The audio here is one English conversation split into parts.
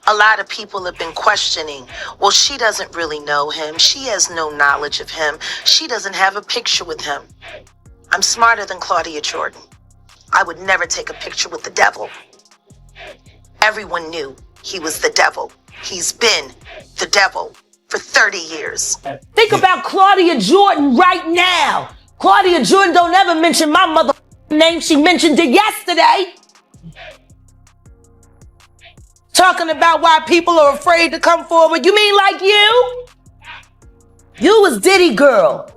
A lot of people have been questioning, well, she doesn't really know him. She has no knowledge of him. She doesn't have a picture with him. I'm smarter than Claudia Jordan. I would never take a picture with the devil. Everyone knew he was the devil. He's been the devil for 30 years. Think about Claudia Jordan right now. Claudia Jordan don't ever mention my mother name. She mentioned it yesterday. Talking about why people are afraid to come forward. You mean like you? You was Diddy girl.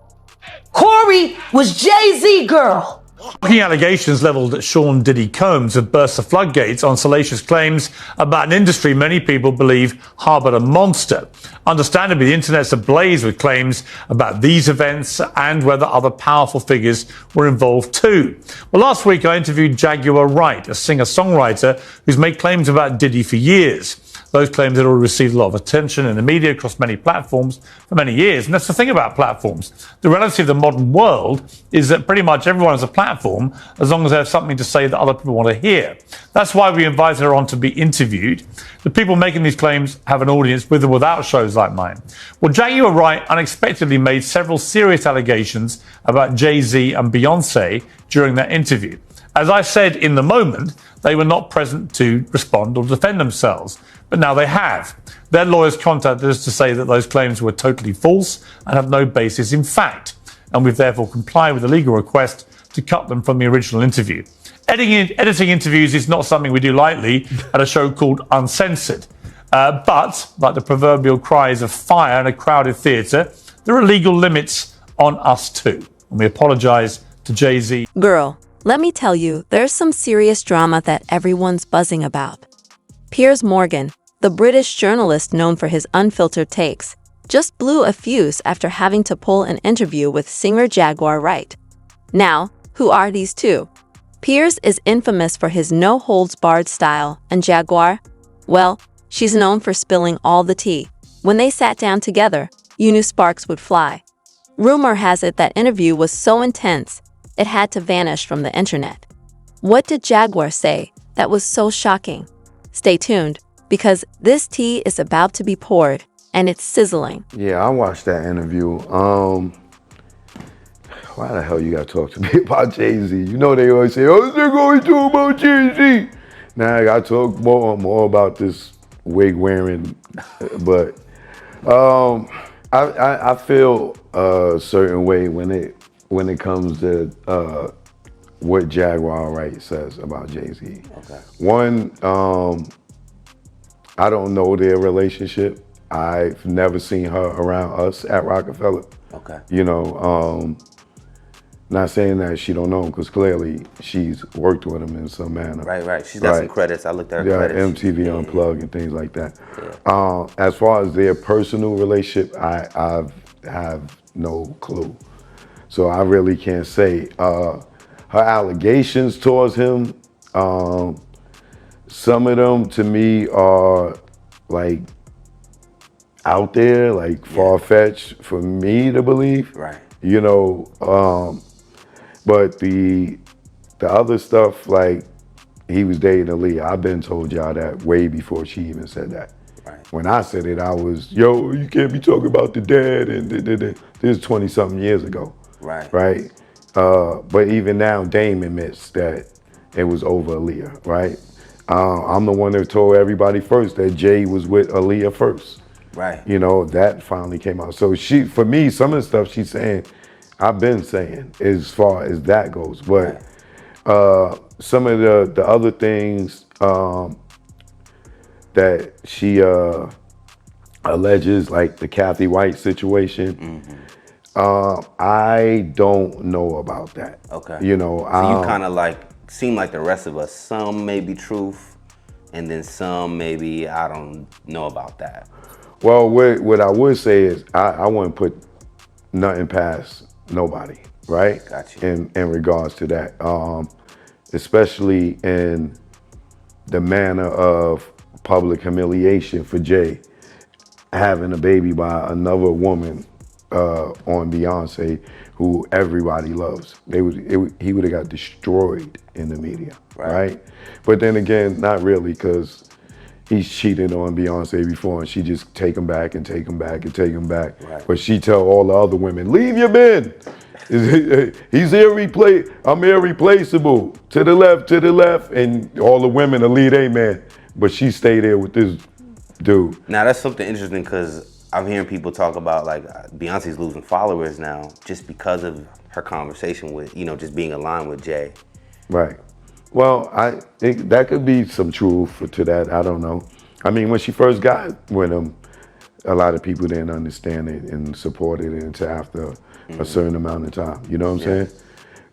Corey was Jay-Z girl. Shocking allegations levelled at Sean Diddy Combs have burst the floodgates on salacious claims about an industry many people believe harboured a monster. Understandably, the internet's ablaze with claims about these events and whether other powerful figures were involved too. Well, last week I interviewed Jaguar Wright, a singer-songwriter who's made claims about Diddy for years. Those claims had already received a lot of attention in the media across many platforms for many years. And that's the thing about platforms. The reality of the modern world is that pretty much everyone has a platform as long as they have something to say that other people want to hear. That's why we invited her on to be interviewed. The people making these claims have an audience with or without shows like mine. Well, Jaguar Wright unexpectedly made several serious allegations about Jay-Z and Beyonce during that interview. As I said in the moment, they were not present to respond or defend themselves, but now they have. Their lawyers contacted us to say that those claims were totally false and have no basis in fact, and we've therefore complied with the legal request to cut them from the original interview. Editing interviews is not something we do lightly at a show called Uncensored, but like the proverbial cries of fire in a crowded theatre, there are legal limits on us too, and we apologise to Jay-Z. Girl, let me tell you, there's some serious drama that everyone's buzzing about. Piers Morgan, the British journalist known for his unfiltered takes, just blew a fuse after having to pull an interview with singer Jaguar Wright. Now, who are these two? Piers is infamous for his no-holds-barred style, and Jaguar, well, she's known for spilling all the tea. When they sat down together, you knew sparks would fly. Rumor has it that interview was so intense, it had to vanish from the internet. What did Jaguar say that was so shocking? Stay tuned, because this tea is about to be poured, and it's sizzling. Yeah, I watched that interview. Why the hell you gotta talk to me about Jay-Z? You know they always say, oh, they're going to talk about Jay-Z. Now I gotta talk more about this wig wearing, but I feel a certain way when it comes to what Jaguar Wright says about Jay-Z. Okay. One, I don't know their relationship. I've never seen her around us at Rockefeller. Okay. You know, not saying that she don't know him, because clearly she's worked with him in some manner. Right. She's got some credits. I looked at her credits. MTV Unplugged and things like that. Yeah. As far as their personal relationship, I have no clue. So I really can't say. Her allegations towards him, some of them to me are like out there, like far-fetched for me to believe. Right. You know, but the other stuff, like he was dating Aaliyah, I've been told y'all that way before she even said that. Right. When I said it, I was, yo, you can't be talking about the dad, and this is 20-something years ago. Right. Right? But even now, Dame admits that it was over Aaliyah, right? I'm the one that told everybody first that Jay was with Aaliyah first. Right. You know, that finally came out. So for me, some of the stuff she's saying, I've been saying as far as that goes. But some of the other things that she alleges, like the Kathy White situation, I don't know about that. Okay. You know, so you kind of like seem like the rest of us. Some may be truth, and then some maybe I don't know about that. Well, what I would say is I wouldn't put nothing past nobody, right? Gotcha. In regards to that, especially in the manner of public humiliation for Jay, having a baby by another woman on Beyonce, who everybody loves. He would have got destroyed in the media, right? But then again, not really, because he's cheated on Beyonce before, and she just take him back and take him back and take him back. Right. But she tell all the other women, leave your man. He's I'm irreplaceable. To the left, and all the women will leave their man. But she stay there with this dude. Now that's something interesting because I'm hearing people talk about like Beyonce's losing followers now just because of her conversation with, just being aligned with Jay. Right. Well, I think that could be some truth to that. I don't know. I mean, when she first got with him, a lot of people didn't understand it and supported it until after a certain amount of time. You know what I'm saying?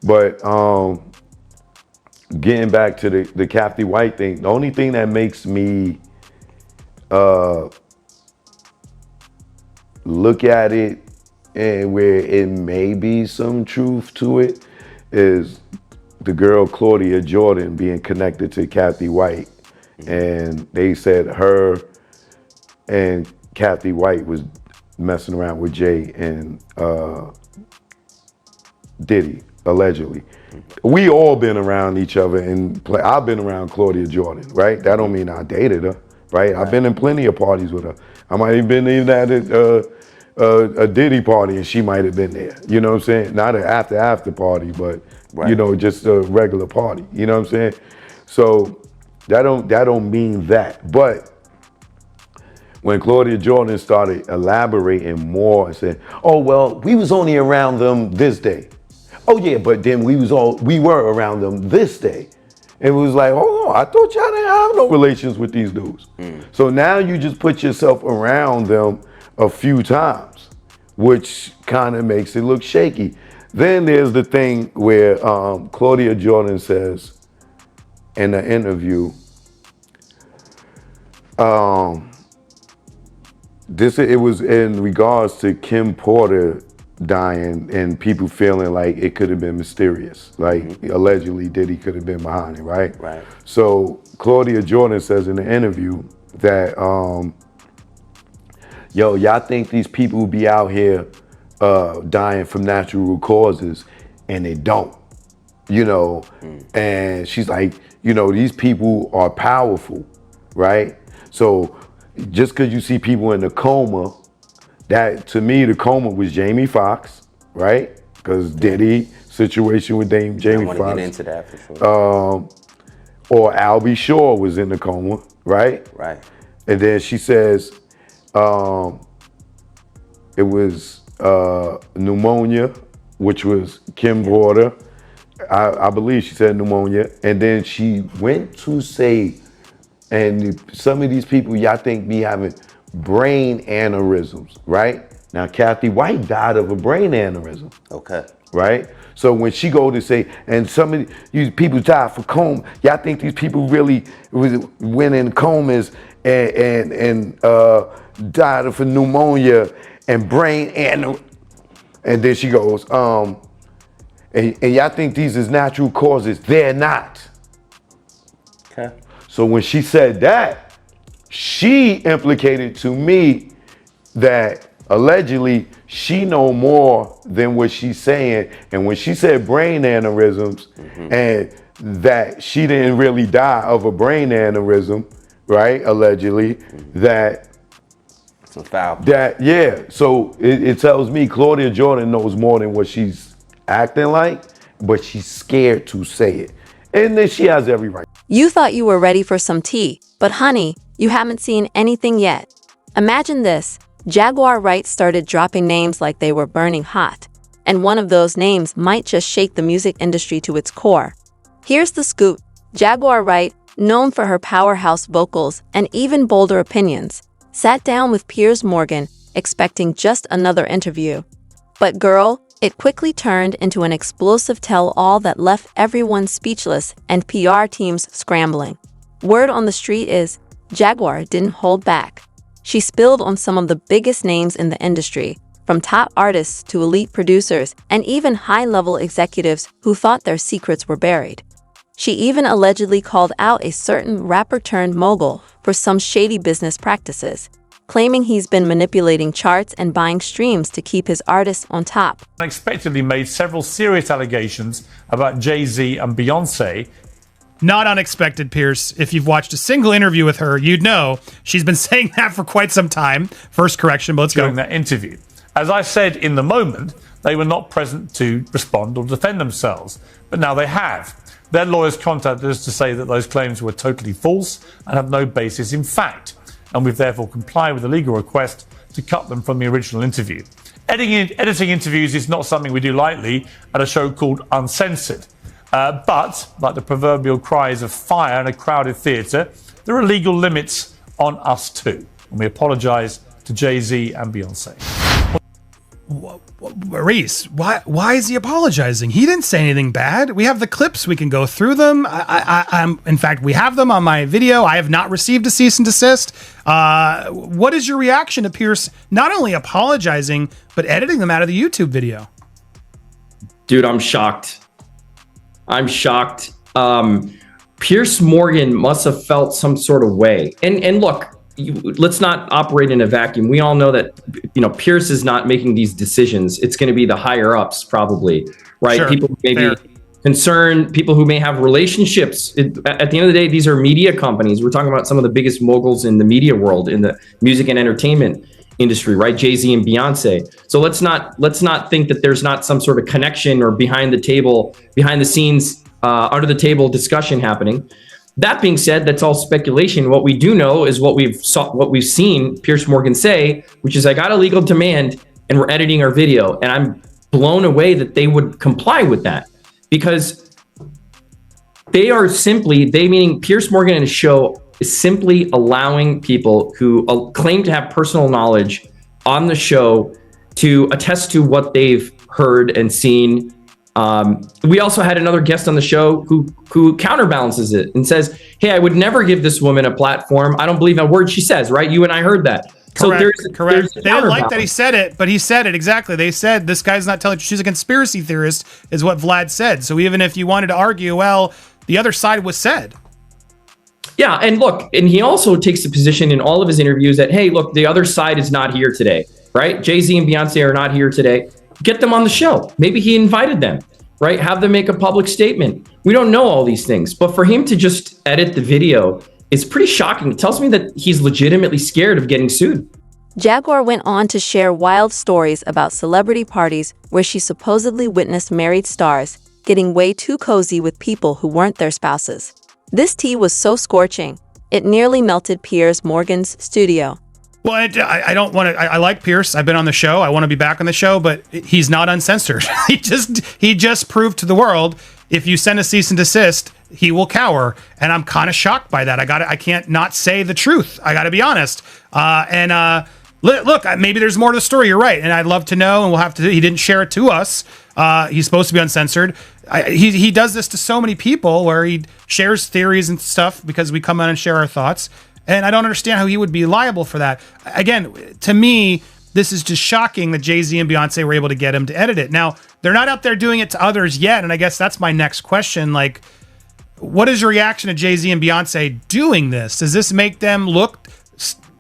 But getting back to the Kathy White thing, the only thing that makes me look at it and where it may be some truth to it is the girl Claudia Jordan being connected to Kathy White. And they said her and Kathy White was messing around with Jay and Diddy, allegedly. We all been around each other and I've been around Claudia Jordan, right? That don't mean I dated her, right? I've been in plenty of parties with her. I might have been even at a Diddy party and she might have been there. You know what I'm saying? Not an after party, but just a regular party. You know what I'm saying? So that don't mean that. But when Claudia Jordan started elaborating more and said, "Oh well, we was only around them this day." Oh yeah, but then we were around them this day. And it was like, hold on, I thought y'all didn't have no relations with these dudes. So now you just put yourself around them a few times, which kind of makes it look shaky. Then there's the thing where Claudia Jordan says in the interview, it was in regards to Kim Porter dying and people feeling like it could have been mysterious, like allegedly Diddy could have been behind it, right? Right. So Claudia Jordan says in the interview that, y'all think these people will be out here dying from natural causes, and they don't, and she's like, these people are powerful, right? So just because you see people in a coma, that to me, the coma was Jamie Foxx, right? Because Diddy situation with Jamie Foxx. I want to get into that for sure. Or Albie Shore was in the coma, right? Right. And then she says it was pneumonia, which was Kim Porter. I believe she said pneumonia. And then she went to say, and some of these people y'all think be having brain aneurysms, right? Now, Kathy White died of a brain aneurysm. Okay. Right? So when she go to say, and some of these people died for coma, y'all think these people really went in comas and died of pneumonia and brain aneurysm. And then she goes, and y'all think these is natural causes. They're not. Okay. So when she said that, she implicated to me that allegedly she know more than what she's saying. And when she said brain aneurysms and that she didn't really die of a brain aneurysm, right? Allegedly, that some foul. So it tells me Claudia Jordan knows more than what she's acting like, but she's scared to say it. And then she has every right. You thought you were ready for some tea, but honey, you haven't seen anything yet. Imagine this. Jaguar Wright started dropping names like they were burning hot, and one of those names might just shake the music industry to its core. Here's the scoop. Jaguar Wright, known for her powerhouse vocals and even bolder opinions, sat down with Piers Morgan, expecting just another interview. But girl, it quickly turned into an explosive tell-all that left everyone speechless and PR teams scrambling. Word on the street is, Jaguar didn't hold back. She spilled on some of the biggest names in the industry, from top artists to elite producers and even high-level executives who thought their secrets were buried. She even allegedly called out a certain rapper-turned-mogul for some shady business practices, claiming he's been manipulating charts and buying streams to keep his artists on top. Unexpectedly made several serious allegations about Jay-Z and Beyonce. not unexpected, Piers. If you've watched a single interview with her, you'd know she's been saying that for quite some time. First correction, but let's go. During that interview. As I said in the moment, they were not present to respond or defend themselves, but now they have. Their lawyers contacted us to say that those claims were totally false and have no basis in fact, and we've therefore complied with the legal request to cut them from the original interview. Editing interviews is not something we do lightly at a show called Uncensored. But, like the proverbial cries of fire in a crowded theatre, there are legal limits on us too. And we apologise to Jay-Z and Beyonce. Reese, why is he apologizing? He didn't say anything bad. We have the clips. We can go through them. In fact, we have them on my video. I have not received a cease and desist. What is your reaction to Piers not only apologizing, but editing them out of the YouTube video? Dude, I'm shocked. Piers Morgan must have felt some sort of way. And look, let's not operate in a vacuum. We all know that, Piers is not making these decisions. It's going to be the higher ups probably, right? Sure, people who may be concerned, people who may have relationships. At the end of the day, these are media companies. We're talking about some of the biggest moguls in the media world, in the music and entertainment industry, right? Jay-Z and Beyonce. So let's not think that there's not some sort of connection or behind the scenes, under the table discussion happening. That being said, that's all speculation. What we do know is what we've seen Piers Morgan say, which is, I got a legal demand and we're editing our video. And I'm blown away that they would comply with that, because they meaning Piers Morgan and his show is simply allowing people who claim to have personal knowledge on the show to attest to what they've heard and seen. We also had another guest on the show who counterbalances it and says, hey, I would never give this woman a platform. I don't believe a word she says, right? You and I heard that. Correct. So there's They didn't like that he said it, but he said it exactly. They said, this guy's not telling you. She's a conspiracy theorist, is what Vlad said. So even if you wanted to argue, well, the other side was said. Yeah, and look, and he also takes the position in all of his interviews that, hey, look, the other side is not here today, right? Jay-Z and Beyonce are not here today. Get them on the show. Maybe he invited them, right? Have them make a public statement. We don't know all these things, but for him to just edit the video is pretty shocking. It tells me that he's legitimately scared of getting sued. Jaguar went on to share wild stories about celebrity parties where she supposedly witnessed married stars getting way too cozy with people who weren't their spouses. This tea was so scorching, it nearly melted Piers Morgan's studio. Well, I don't want to. I like Piers. I've been on the show. I want to be back on the show, but he's not uncensored. he just proved to the world, if you send a cease and desist, he will cower. And I'm kind of shocked by that. I can't not say the truth. I got to be honest. Look, maybe there's more to the story. You're right, and I'd love to know. And we'll have to. He didn't share it to us. He's supposed to be uncensored. He does this to so many people, where he shares theories and stuff because we come on and share our thoughts. And I don't understand how he would be liable for that. Again, to me, this is just shocking that Jay-Z and Beyonce were able to get him to edit it. Now, they're not out there doing it to others yet, and I guess that's my next question. Like, what is your reaction to Jay-Z and Beyonce doing this? Does this make them look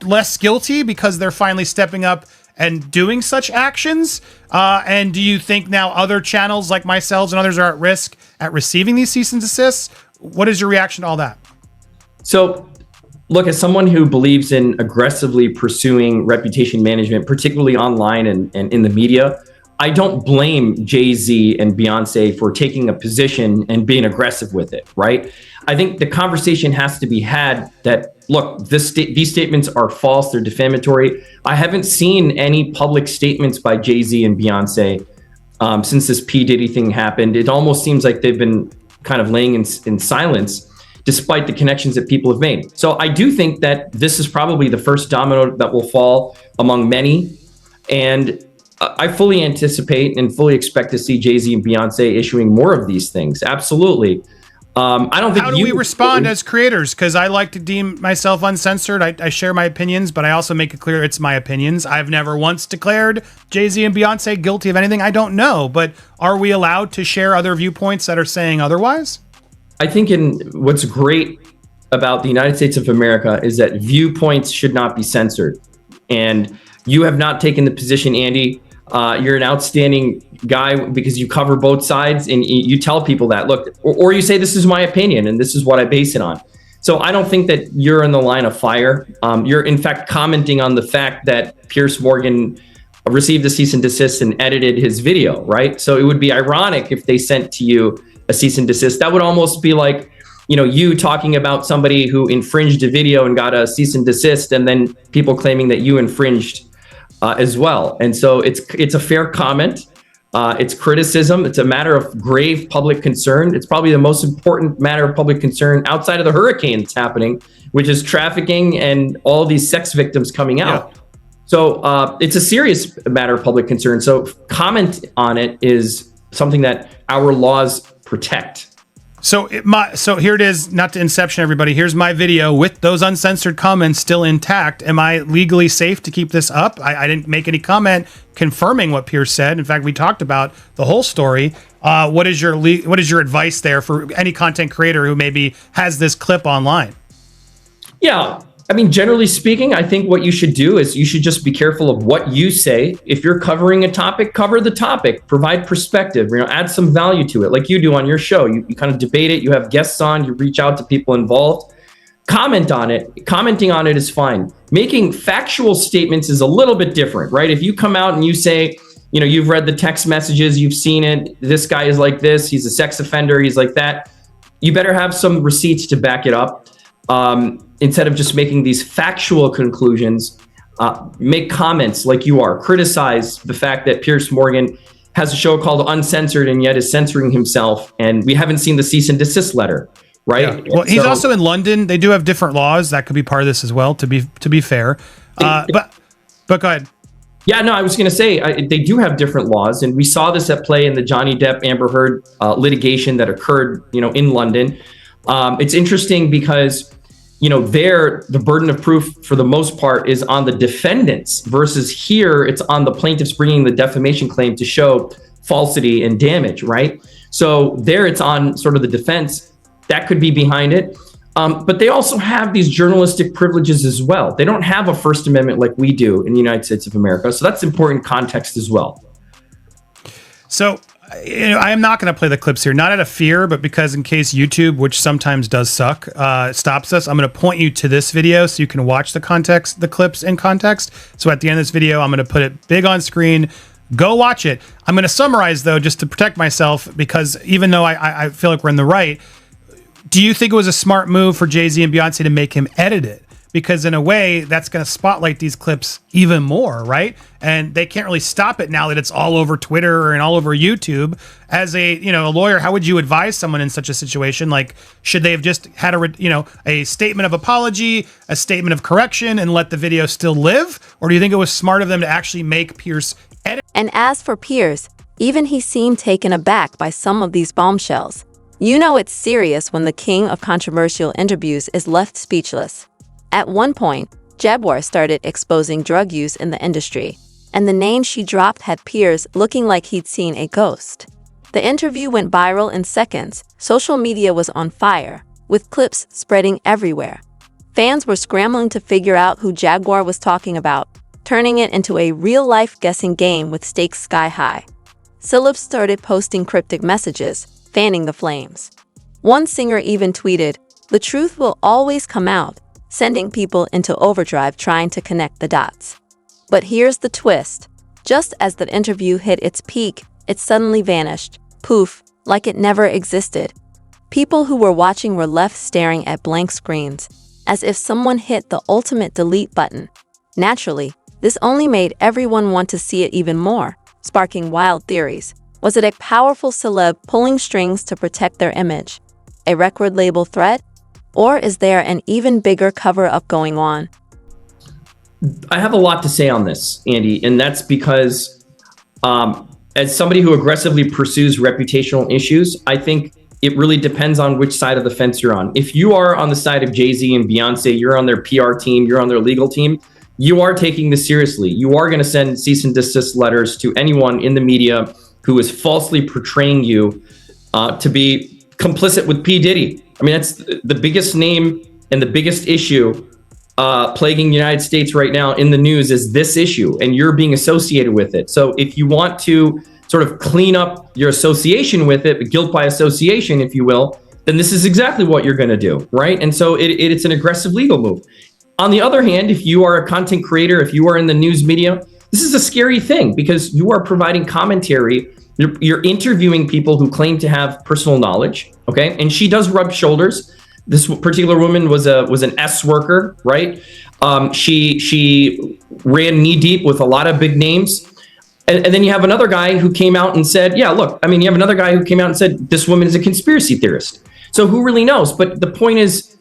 less guilty because they're finally stepping up and doing such actions? And do you think now other channels like myself and others are at risk at receiving these cease and desists? What is your reaction to all that? So, look, as someone who believes in aggressively pursuing reputation management, particularly online and in the media, I don't blame Jay-Z and Beyonce for taking a position and being aggressive with it, right? I think the conversation has to be had that, look, these statements are false, they're defamatory. I haven't seen any public statements by Jay-Z and Beyonce since this P. Diddy thing happened. It almost seems like they've been kind of laying in silence, despite the connections that people have made. So I do think that this is probably the first domino that will fall among many. And I fully anticipate and fully expect to see Jay-Z and Beyonce issuing more of these things. Absolutely. I don't think. How do we respond as creators? Because I like to deem myself uncensored. I share my opinions, but I also make it clear it's my opinions. I've never once declared Jay-Z and Beyonce guilty of anything. I don't know, but are we allowed to share other viewpoints that are saying otherwise? I think what's great about the United States of America is that viewpoints should not be censored. And you have not taken the position, Andy, You're an outstanding guy because you cover both sides and you tell people that, look, or you say, this is my opinion and this is what I base it on. So I don't think that you're in the line of fire. You're in fact commenting on the fact that Piers Morgan received a cease and desist and edited his video, right? So it would be ironic if they sent to you a cease and desist. That would almost be like, you talking about somebody who infringed a video and got a cease and desist, and then people claiming that you infringed as well. And so it's a fair comment. It's criticism. It's a matter of grave public concern. It's probably the most important matter of public concern outside of the hurricane that's happening, which is trafficking and all these sex victims coming out. Yeah. So it's a serious matter of public concern. So comment on it is something that our laws protect. So here it is, not to inception everybody. Here's my video with those uncensored comments still intact. Am I legally safe to keep this up? I didn't make any comment confirming what Piers said. In fact, we talked about the whole story. What is your advice there for any content creator who maybe has this clip online? Yeah. I mean, generally speaking, I think what you should do is you should just be careful of what you say. If you're covering a topic, cover the topic, provide perspective, add some value to it like you do on your show. You kind of debate it. You have guests on, you reach out to people involved, comment on it. Commenting on it is fine. Making factual statements is a little bit different, right? If you come out and you say, you've read the text messages, you've seen it. This guy is like this. He's a sex offender. He's like that. You better have some receipts to back it up. Instead of just making these factual conclusions, make comments like you are. Criticize the fact that Piers Morgan has a show called Uncensored and yet is censoring himself. And we haven't seen the cease and desist letter, right? Yeah. Well, he's also in London. They do have different laws. That could be part of this as well, to be fair. But go ahead. Yeah, no, I was going to say they do have different laws. And we saw this at play in the Johnny Depp Amber Heard litigation that occurred, in London. It's interesting because there, the burden of proof for the most part is on the defendants versus here it's on the plaintiffs bringing the defamation claim to show falsity and damage, right? So there it's on sort of the defense. That could be behind it. But they also have these journalistic privileges as well. They don't have a First Amendment like we do in the United States of America. So that's important context as well. So I am not going to play the clips here, not out of fear, but because in case YouTube, which sometimes does suck, stops us, I'm going to point you to this video so you can watch the clips in context. So at the end of this video, I'm going to put it big on screen. Go watch it. I'm going to summarize, though, just to protect myself, because even though I feel like we're in the right, do you think it was a smart move for Jay-Z and Beyonce to make him edit it? Because in a way, that's going to spotlight these clips even more, right? And they can't really stop it now that it's all over Twitter and all over YouTube. As a lawyer, how would you advise someone in such a situation? Like, should they have just had a statement of apology, a statement of correction, and let the video still live? Or do you think it was smart of them to actually make Piers edit? And as for Piers, even he seemed taken aback by some of these bombshells. It's serious when the king of controversial interviews is left speechless. At one point, Jaguar started exposing drug use in the industry, and the name she dropped had Piers looking like he'd seen a ghost. The interview went viral in seconds. Social media was on fire, with clips spreading everywhere. Fans were scrambling to figure out who Jaguar was talking about, turning it into a real-life guessing game with stakes sky high. Celebs started posting cryptic messages, fanning the flames. One singer even tweeted, "The truth will always come out," sending people into overdrive trying to connect the dots. But here's the twist. Just as the interview hit its peak, it suddenly vanished. Poof, like it never existed. People who were watching were left staring at blank screens, as if someone hit the ultimate delete button. Naturally, this only made everyone want to see it even more, sparking wild theories. Was it a powerful celeb pulling strings to protect their image? A record label threat? Or is there an even bigger cover-up going on? I have a lot to say on this, Andy, and that's because as somebody who aggressively pursues reputational issues, I think it really depends on which side of the fence you're on. If you are on the side of Jay-Z and Beyonce, you're on their PR team, you're on their legal team, you are taking this seriously. You are going to send cease and desist letters to anyone in the media who is falsely portraying you to be complicit with P. Diddy. I mean, that's the biggest name and the biggest issue plaguing the United States right now in the news is this issue, and you're being associated with it. So if you want to sort of clean up your association with it, guilt by association, if you will, then this is exactly what you're going to do, right? And so it's an aggressive legal move. On the other hand, if you are a content creator, if you are in the news media, this is a scary thing because you are providing commentary. You're interviewing people who claim to have personal knowledge, okay? And she does rub shoulders. This particular woman was an S worker, right? She ran knee deep with a lot of big names. And then you have another guy who came out and said, yeah, look, I mean, you have another guy who came out and said, this woman is a conspiracy theorist. So who really knows? But the point is,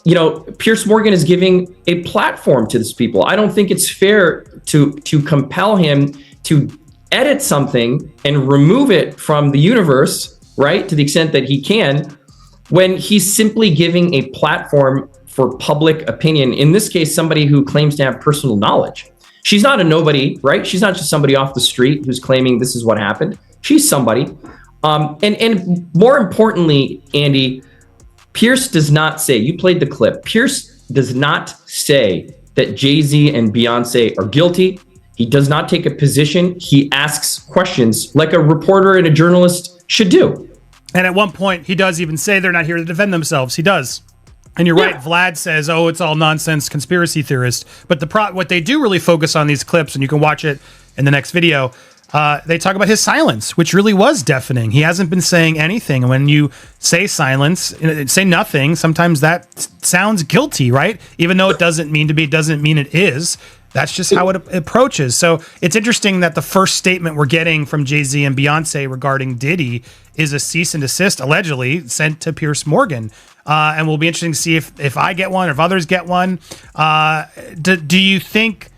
you know, Piers Morgan is giving a platform to these people. I don't think it's fair to compel him to edit something and remove it from the universe, right? To the extent that he can, when he's simply giving a platform for public opinion. In this case, somebody who claims to have personal knowledge. She's not a nobody, right? She's not just somebody off the street who's claiming this is what happened. She's somebody. And more importantly, Andy, Piers does not say, you played the clip, Piers does not say that Jay-Z and Beyonce are guilty. He does not take a position. He asks questions like a reporter and a journalist should do. And at one point, he does even say they're not here to defend themselves. He does. And you're right, Vlad says, oh, it's all nonsense, conspiracy theorist. But what they do really focus on these clips, and you can watch it in the next video, they talk about his silence, which really was deafening. He hasn't been saying anything. And when you say silence, say nothing, sometimes that sounds guilty, right? Even though it doesn't mean to be, it doesn't mean it is. That's just how it approaches. So it's interesting that the first statement we're getting from Jay-Z and Beyonce regarding Diddy is a cease and desist, allegedly, sent to Piers Morgan. And we'll be interesting to see if I get one or if others get one. Do you think,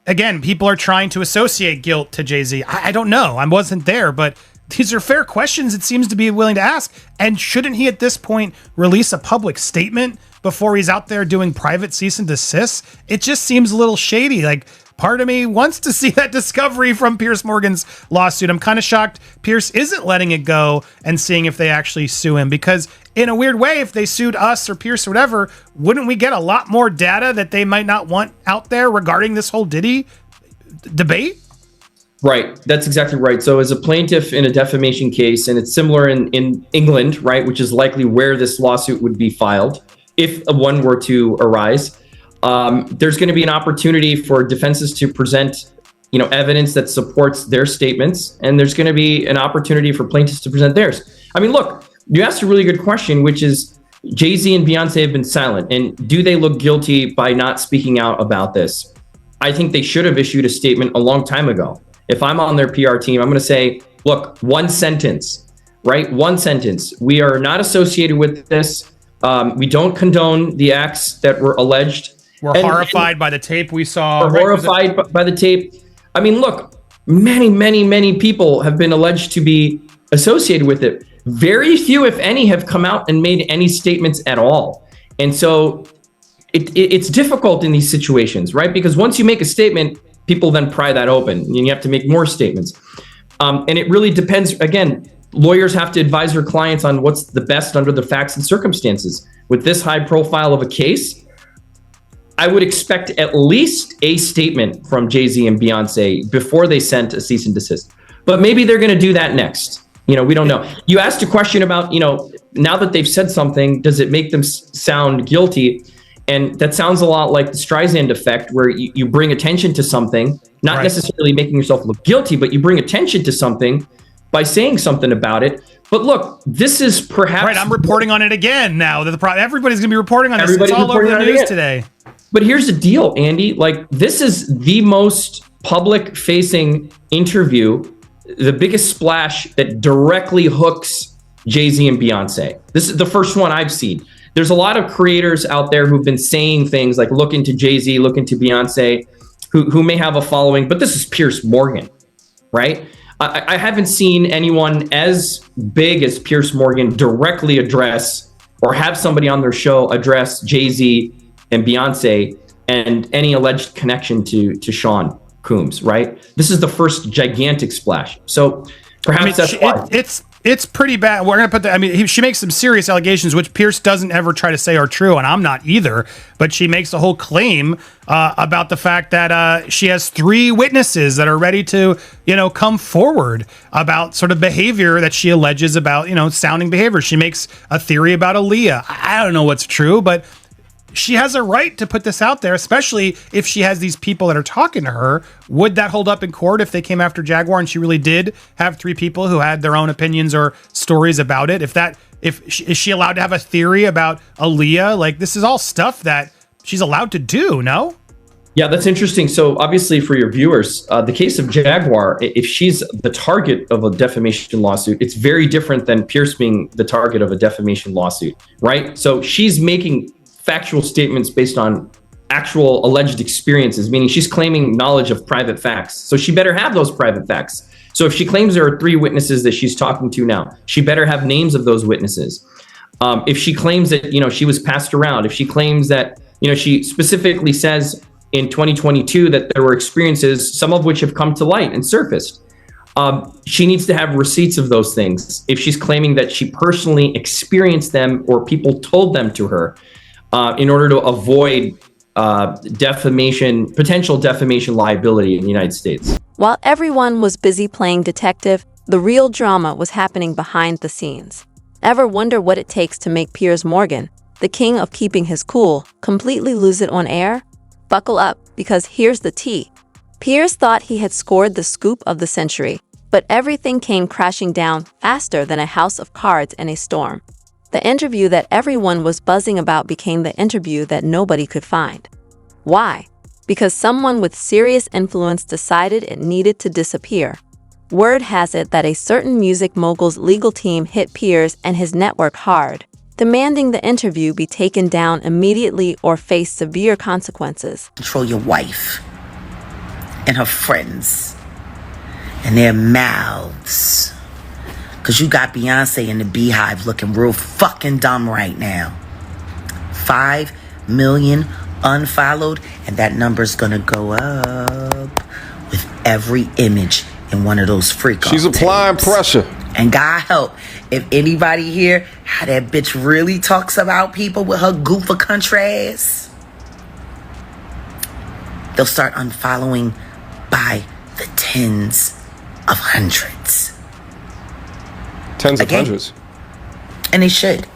again, people are trying to associate guilt to Jay-Z? I don't know. I wasn't there, but these are fair questions it seems to be willing to ask. And shouldn't he at this point release a public statement before he's out there doing private cease and desist? It just seems a little shady. Like, part of me wants to see that discovery from Piers Morgan's lawsuit. I'm kind of shocked Piers isn't letting it go and seeing if they actually sue him, because in a weird way, if they sued us or Piers or whatever, wouldn't we get a lot more data that they might not want out there regarding this whole Diddy debate? Right. That's exactly right. So as a plaintiff in a defamation case, and it's similar in England, right, which is likely where this lawsuit would be filed, if one were to arise, there's going to be an opportunity for defenses to present, evidence that supports their statements, and there's going to be an opportunity for plaintiffs to present theirs. I mean, look, you asked a really good question, which is Jay-Z and Beyonce have been silent, and do they look guilty by not speaking out about this? I think they should have issued a statement a long time ago. If I'm on their PR team, I'm going to say, look, one sentence, right? One sentence. We are not associated with this. We don't condone the acts that were alleged. We're horrified by the tape we saw. We're horrified by the tape. I mean, look, many people have been alleged to be associated with it. Very few, if any, have come out and made any statements at all. And so it's difficult in these situations, right? Because once you make a statement, people then pry that open and you have to make more statements. And it really depends. Again, lawyers have to advise their clients on what's the best under the facts and circumstances. With this high profile of a case, I would expect at least a statement from Jay-Z and Beyonce before they sent a cease and desist. But maybe they're going to do that next. We don't know. You asked a question about, now that they've said something, does it make them sound guilty? And that sounds a lot like the Streisand effect, where you bring attention to something, not necessarily making yourself look guilty, but you bring attention to something by saying something about it. But look, this is perhaps... Right, I'm reporting on it again now. Everybody's going to be reporting on this. It's all over the news today. But here's the deal, Andy. Like, this is the most public-facing interview, the biggest splash that directly hooks Jay-Z and Beyonce. This is the first one I've seen. There's a lot of creators out there who've been saying things like look into Jay-Z, look into Beyonce, who may have a following, but this is Piers Morgan, right? I haven't seen anyone as big as Piers Morgan directly address or have somebody on their show address Jay-Z and Beyonce and any alleged connection to Sean Combs, right? This is the first gigantic splash. So perhaps that's why. It's pretty bad. We're going to put that. I mean, she makes some serious allegations, which Piers doesn't ever try to say are true, and I'm not either. But she makes a whole claim about the fact that she has 3 witnesses that are ready to, come forward about sort of behavior that she alleges about, sounding behavior. She makes a theory about Aaliyah. I don't know what's true, but she has a right to put this out there, especially if she has these people that are talking to her. Would that hold up in court if they came after Jaguar and she really did have 3 people who had their own opinions or stories about it? Is she allowed to have a theory about Aaliyah? Like, this is all stuff that she's allowed to do, no? Yeah, that's interesting. So obviously for your viewers, the case of Jaguar, if she's the target of a defamation lawsuit, it's very different than Piers being the target of a defamation lawsuit, right? So she's making factual statements based on actual alleged experiences, meaning she's claiming knowledge of private facts. So she better have those private facts. So if she claims there are 3 witnesses that she's talking to now, she better have names of those witnesses. If she claims that, she was passed around, if she claims that, she specifically says in 2022 that there were experiences, some of which have come to light and surfaced, she needs to have receipts of those things. If she's claiming that she personally experienced them or people told them to her, in order to avoid potential defamation liability in the United States. While everyone was busy playing detective, the real drama was happening behind the scenes. Ever wonder what it takes to make Piers Morgan, the king of keeping his cool, completely lose it on air? Buckle up, because here's the tea. Piers thought he had scored the scoop of the century, but everything came crashing down faster than a house of cards in a storm. The interview that everyone was buzzing about became the interview that nobody could find. Why? Because someone with serious influence decided it needed to disappear. Word has it that a certain music mogul's legal team hit Piers and his network hard, demanding the interview be taken down immediately or face severe consequences. Control your wife and her friends and their mouths. Because you got Beyonce and the Beehive looking real fucking dumb right now. 5 million unfollowed, and that number's gonna go up with every image in one of those freak-off She's applying tapes. pressure. And God help, if anybody here, how that bitch really talks about people with her goofa country ass, they'll start unfollowing by the tens of hundreds. Tens of hundreds. And they should.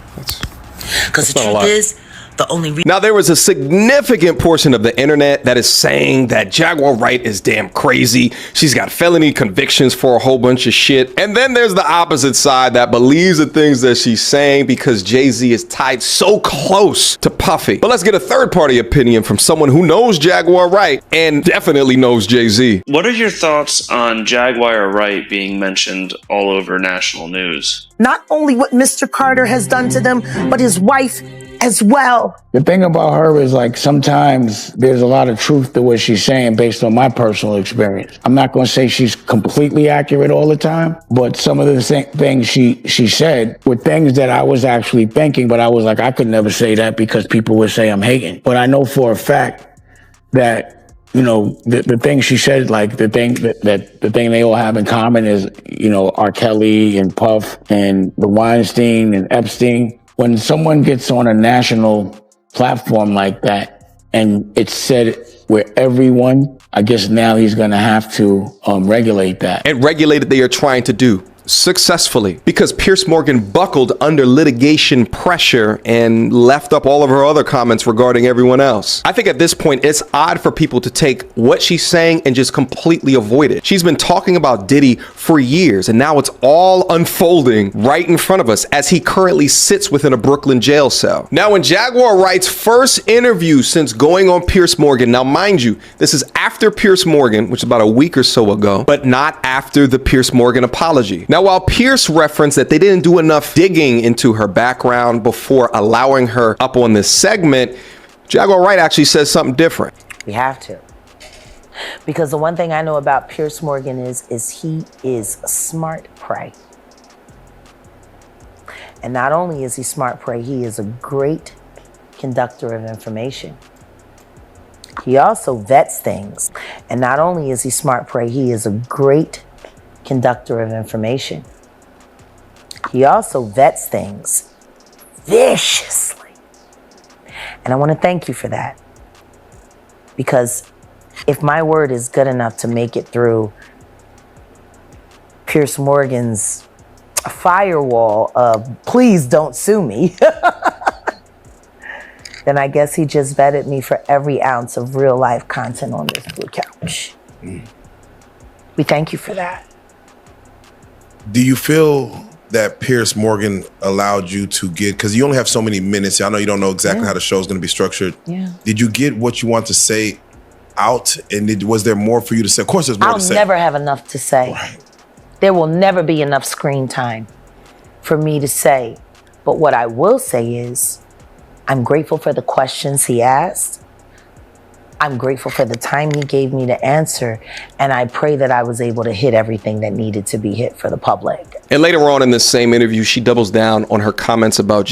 Because the truth is, the only reason. Now, there was a significant portion of the internet that is saying that Jaguar Wright is damn crazy. She's got felony convictions for a whole bunch of shit. And then there's the opposite side that believes the things that she's saying because Jay-Z is tied so close to Puffy. But let's get a third-party opinion from someone who knows Jaguar Wright and definitely knows Jay-Z. What are your thoughts on Jaguar Wright being mentioned all over national news? Not only what Mr. Carter has done to them, but his wife as well. The thing about her is, like, sometimes there's a lot of truth to what she's saying based on my personal experience. I'm not going to say she's completely accurate all the time, but some of the things she said were things that I was actually thinking, but I was like, I could never say that because people would say I'm hating. But I know for a fact that, the thing she said, like the thing the thing they all have in common is, R. Kelly and Puff and the Weinstein and Epstein. When someone gets on a national platform like that and it's said where everyone, I guess now he's going to have to regulate that. And regulate it they are trying to do successfully because Piers Morgan buckled under litigation pressure and left up all of her other comments regarding everyone else. I think at this point, it's odd for people to take what she's saying and just completely avoid it. She's been talking about Diddy for years, and now it's all unfolding right in front of us as he currently sits within a Brooklyn jail cell. Now, in Jaguar Wright's first interview since going on Piers Morgan, now mind you, this is after Piers Morgan, which is about a week or so ago, but not after the Piers Morgan apology. Now, while Piers referenced that they didn't do enough digging into her background before allowing her up on this segment, Jaguar Wright actually says something different. We have to. Because the one thing I know about Piers Morgan is he is smart prey. And not only is he smart prey, he is a great conductor of information. He also vets things. And not only is he smart prey, he is a great conductor of information. he also vets things viciously. And I want to thank you for that. Because if my word is good enough to make it through Piers Morgan's firewall of please don't sue me, then I guess he just vetted me for every ounce of real life content on this blue couch. We thank you for that. Do you feel that Piers Morgan allowed you to get, because you only have so many minutes, I know you don't know exactly how the show is going to be structured. Yeah. Did you get what you want to say out? And was there more for you to say? Of course there's more to say. I'll never have enough to say. Right. There will never be enough screen time for me to say. But what I will say is, I'm grateful for the questions he asked. I'm grateful for the time he gave me to answer. And I pray that I was able to hit everything that needed to be hit for the public. And later on in this same interview, she doubles down on her comments about